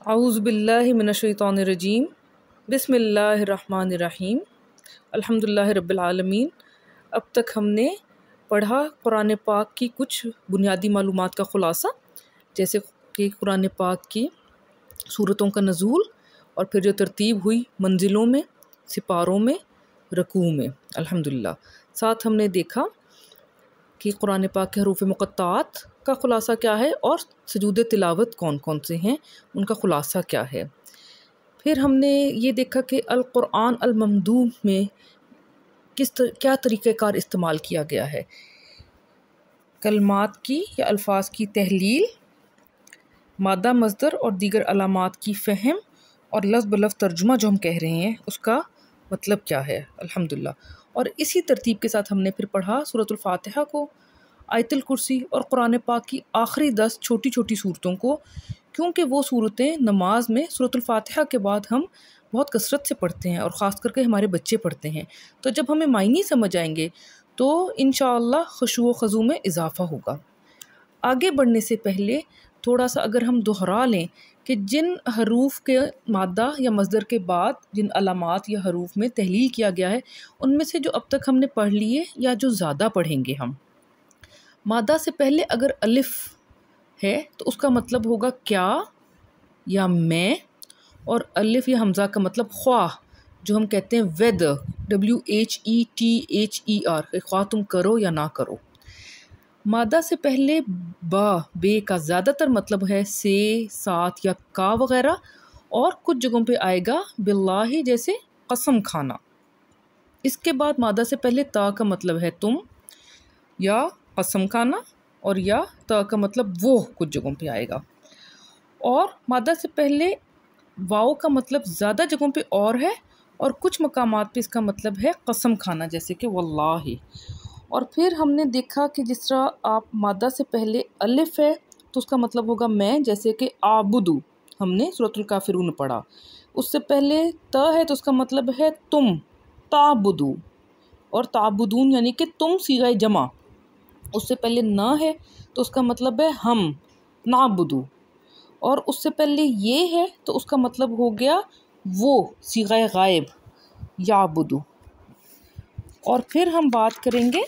औज़ु बिल्लाहि मिनश्शैतानिर्रजीम बिस्मिल्लाहिर्रहमानिर्रहीम अल्हम्दुलिल्लाहि रब्बिल आलमीन। अब तक हमने पढ़ा कुरान पाक की कुछ बुनियादी मालूमात का ख़ुलासा, जैसे कि कुरान पाक की सूरतों का नज़ूल और फिर जो तरतीब हुई मंजिलों में, सिपारों में, रकू में। अल्हम्दुलिल्लाह। साथ हमने देखा कि कुरान पाक के हरूफ मुक़त्तात का ख़ुलासा क्या है और सजूद तिलावत कौन कौन से हैं, उनका ख़ुलासा क्या है। फिर हमने ये देखा कि अल कुरान अल ममदूह में क्या तरीक़ेकार इस्तेमाल किया गया है। कलमात की या अल्फाज की तहलील, मादा मज़दर और दीगर अलामात की फ़हम और लफ्ज़ ब लफ्ज़ तर्जुमा जो हम कह रहे हैं उसका मतलब क्या है। अल्हम्दुलिल्लाह। और इसी तरतीब के साथ हमने फिर पढ़ा सूरतुल फातिहा को, आयतुल कुर्सी और कुरान पाक की आखिरी 10 छोटी छोटी सूरतों को, क्योंकि वो सूरतें नमाज में सूरतुल फातिहा के बाद हम बहुत कसरत से पढ़ते हैं और ख़ास करके हमारे बच्चे पढ़ते हैं। तो जब हमें मायने समझ आएंगे तो इंशाअल्लाह खुशू व खज़ू में इजाफ़ा होगा। आगे बढ़ने से पहले थोड़ा सा अगर हम दोहरा लें कि जिन हरूफ के मादा या मज़दर के बाद जिन अलामात या हरूफ में तहलील किया गया है, उनमें से जो अब तक हमने पढ़ लिए या जो ज़्यादा पढ़ेंगे हम, मादा से पहले अगर अलिफ है तो उसका मतलब होगा क्या या मैं, और अलिफ या हमज़ा का मतलब ख्वाह, जो हम कहते हैं वेदर, WHETHER, ख्वाह तुम करो या ना करो। मादा से पहले बे का ज़्यादातर मतलब है से, साथ या का वग़ैरह, और कुछ जगहों पे आएगा बिल्लाहि, जैसे कसम खाना। इसके बाद मादा से पहले ता का मतलब है तुम या कसम खाना, और या ता का मतलब वो कुछ जगहों पे आएगा। और मादा से पहले वाओ का मतलब ज़्यादा जगहों पे और है, और कुछ मकामात पे इसका मतलब है कसम खाना, जैसे कि वल्लाहि। और फिर हमने देखा कि जिस तरह आप मादा से पहले अलिफ है तो उसका मतलब होगा मैं, जैसे कि आबुदू, हमने सूरतुल काफिरून पढ़ा। उससे पहले त है तो उसका मतलब है तुम, ताबुदू, और ताबुदून यानी कि तुम सीगा जमा। उससे पहले ना है तो उसका मतलब है हम, नाबुदू, और उससे पहले ये है तो उसका मतलब हो गया वो, सीगा गायब, याबुदू। और फिर हम बात करेंगे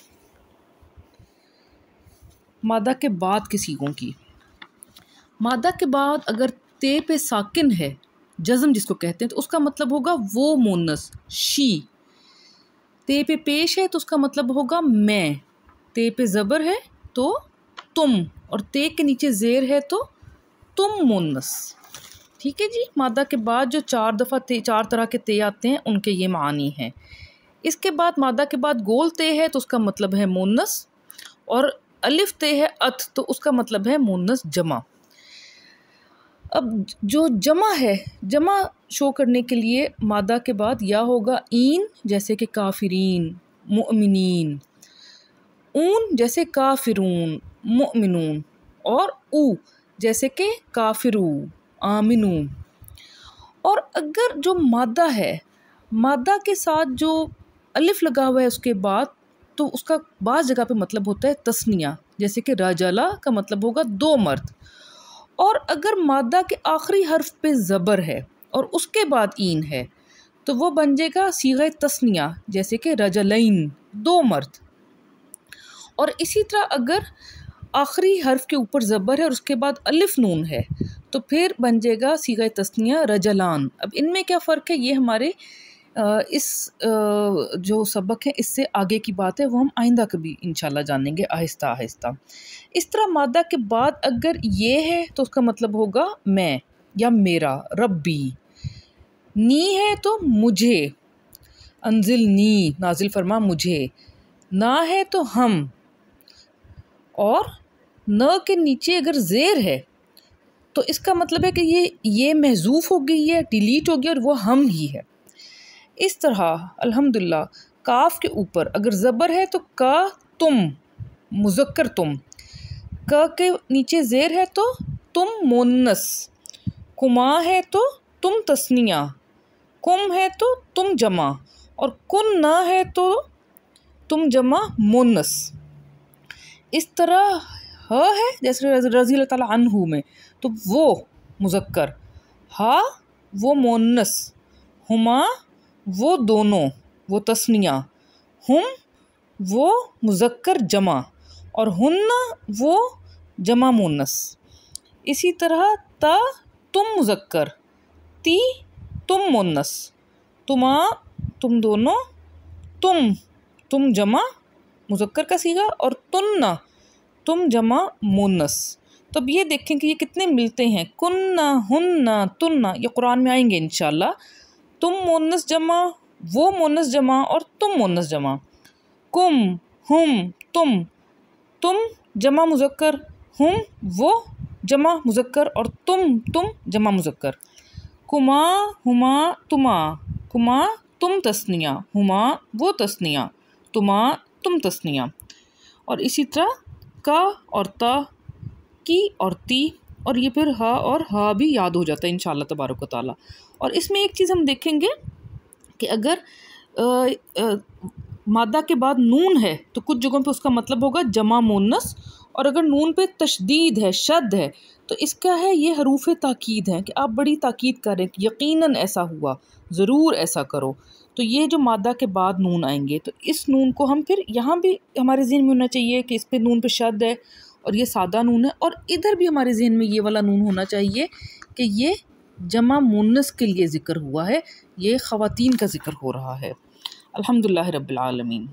मादा के बाद के सीगों की। मादा के बाद अगर ते पे साकिन है, जज़म जिसको कहते हैं, तो उसका मतलब होगा वो मुन्नस, शी। ते पे पेश है तो उसका मतलब होगा मैं। ते पे ज़बर है तो तुम, और ते के नीचे ज़ेर है तो तुम मुन्नस। ठीक है जी। मादा के बाद जो 4 तरह के ते आते हैं उनके ये मानी हैं। इसके बाद मादा के बाद गोल ते है तो उसका मतलब है मुन्नस, और अलिफ ते है अत तो उसका मतलब है मुन्नस जमा। अब जो जमा है, जमा शो करने के लिए मादा के बाद या होगा ईन, जैसे कि काफिरीन, मुअमिनीन, ऊन जैसे काफिरून, मुअमिनून, और ऊ जैसे कि काफिरू, आमिनू। और अगर जो मादा है, मादा के साथ जो अलिफ लगा हुआ है उसके बाद, तो उसका बाज़ जगह पे मतलब होता है तस्निया, जैसे कि राजला का मतलब होगा 2 मर्द। और अगर मादा के आखिरी हर्फ पे ज़बर है और उसके बाद ईन है तो वो बन जाएगा सीग़े तस्निया, जैसे कि रजलैन, 2 मर्द। और इसी तरह अगर आखिरी हर्फ के ऊपर ज़बर है और उसके बाद अलिफ नून है तो फिर बन जाएगा सीग़े तस्निया रजलान। अब इनमें क्या फ़र्क है, ये हमारे इस जो सबक है इससे आगे की बात है, वो हम आइंदा कभी इंशाल्लाह जानेंगे आहिस्ता आहिस्ता। इस तरह मादा के बाद अगर ये है तो उसका मतलब होगा मैं या मेरा, रब्बी। नी है तो मुझे, अंजिल नी, नाजिल फरमा मुझे। ना है तो हम, और न के नीचे अगर ज़ेर है तो इसका मतलब है कि ये महजूफ़ हो गई है, डिलीट हो गया, और वो हम ही है। इस तरह अल्हम्दुलिल्लाह काफ के ऊपर अगर ज़बर है तो का तुम, मुज़क्कर तुम। क के नीचे ज़ेर है तो तुम मुन्नस। कुमा है तो तुम तस्निया। कुम है तो तुम जमा, और कुन ना है तो तुम जमा मुन्नस। इस तरह ह है जैसे रज़ी अल्लाह ताला अन्हु में, तो वो मुज़क्कर, हा वो मोन्नस, हुमा वो दोनों, वो तस्निया, हुम वो मुज़क्कर जमा, और हुन्ना वो जमा मोन्नस। इसी तरह ता तुम मुज़क्कर, ती तुम मोन्नस, तुमा तुम दोनों, तुम जमा मुज़क्कर का सीगा, और तुन्ना तुम जमा मोन्नस। तो अब ये देखें कि ये कितने मिलते हैं, कुन्ना हुन्ना तुन्ना, ये कुरान में आएंगे इंशाल्लाह। तुम मोन्नस जमा, वो मोन्नस जमा, और तुम मोन्नस जमा। कुम हुम तुम जमा मुज़क्कर, हुम वो जमा मुज़क्कर, और तुम जमा मुज़क्कर। कुमा हुमा तुमा, कुमा तुम तस्निया, हुमा वो तस्निया, तुमा तुम तस्निया। और इसी तरह का और ता, की और ती, और ये फिर हा और हा भी याद हो जाता है इंशाअल्लाह तबारक व तआला। और इसमें एक चीज़ हम देखेंगे कि अगर मादा के बाद नून है तो कुछ जगहों पे उसका मतलब होगा जमा मोन्नस, और अगर नून पे तशदीद है, शद है, तो इसका है ये हरूफ ताकीद है कि आप बड़ी ताकीद करें कि यकीनन ऐसा हुआ, ज़रूर ऐसा करो। तो ये जो मादा के बाद नून आएंगे, तो इस नून को हम फिर यहाँ भी हमारे ज़हन में होना चाहिए कि इस पे नून पे शद है और ये सादा नून है, और इधर भी हमारे जहन में ये वाला नून होना चाहिए कि ये जमा मुन्नस के लिए ज़िक्र हुआ है, ये ख़वातीन का ज़िक्र हो रहा है। अल्हम्दुलिल्लाह रब्बिल आलमीन।